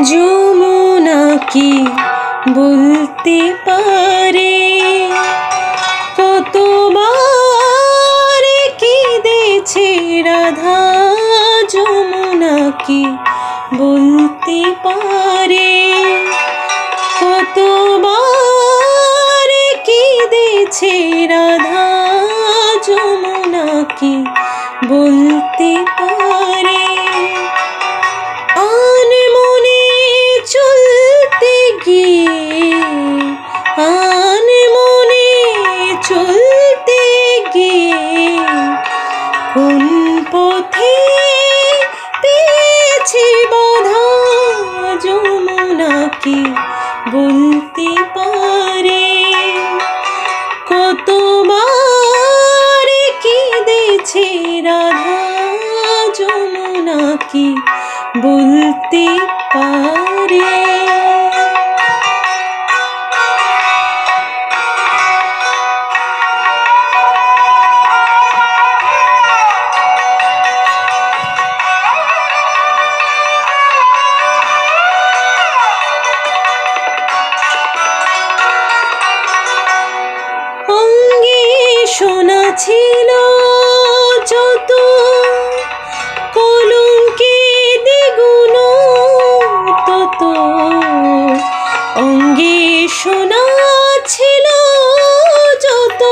যমুনা কি বলতে পারে কতবার কেঁদেছে রাধা। যমুনা কি বলতে পারে কতবার কেঁদেছে রাধা। যমুনা কি বলতে পারে আনমনে চলতে গিয়ে আনমনে চলতে গিয়ে কোন পথে পেয়েছি বাধা। যমুনা কি বলতে পারে কতবার কেঁদেছে রাধা। যমুনা কি বলতে পারে অঙ্গে সোনা ছিল যত কলঙ্কে দ্বিগুণ তত। অঙ্গে সোনা ছিল যত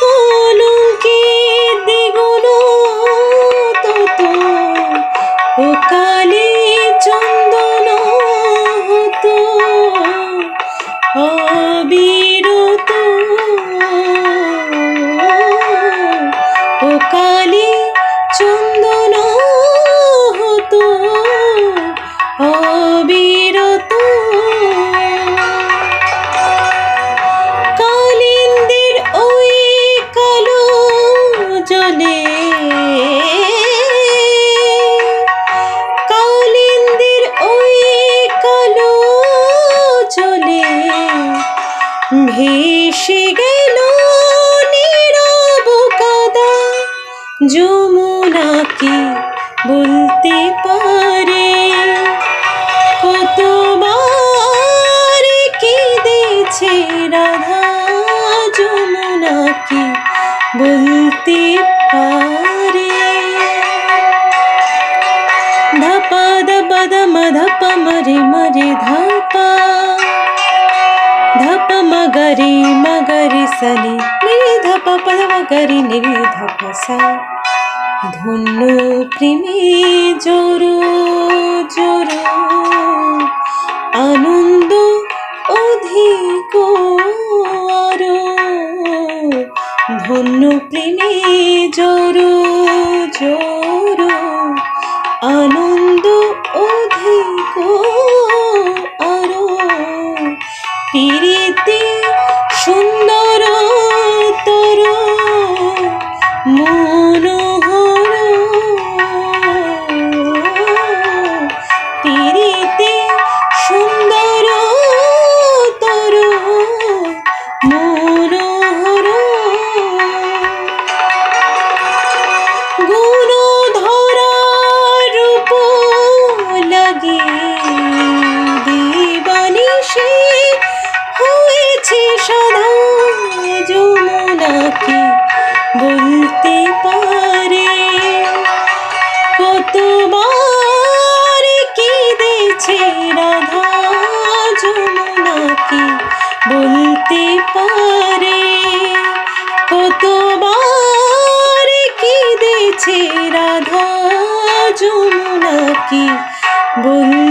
কলঙ্কে দ্বিগুণ তত। ও কালে চন্দন হতো অবিরত। ও কালে চন্দন হতো অবিরত। কালিন্দের ওই কালো জলে কালিন্দের ওই কালো জলে ভেসে গেল নীরব কাদা। যমুনা কি বলতে পারে কতবার কেঁদেছে রাধা। যমুনা কি বলতে পারে ধাপা দাপা দামা ধাপা মরে মরে ধাপা ধাপ মগরি মগরি সনি নিরি ধাপ পদ মগরি নিরি ধাপ সা। ধন্য প্রেমে জোরো জোরো আনন্দ অধিক আরো। ধন্য প্রেমে জোরো জোরো আনন্দ অধিক আরো। পিরিতে সুন্দর তর মনোহর। পিরিতে সুন্দর তর মনোহর। গুণ ধরা রূপ লাগে দিবানিশি হয়েছে সাধা। যমুনা কি বলতে পারে কতবার কেঁদেছে রাধা। যমুনা কি বলতে পারে কতবার কেঁদেছে রাধা। যমুনা কি বলতে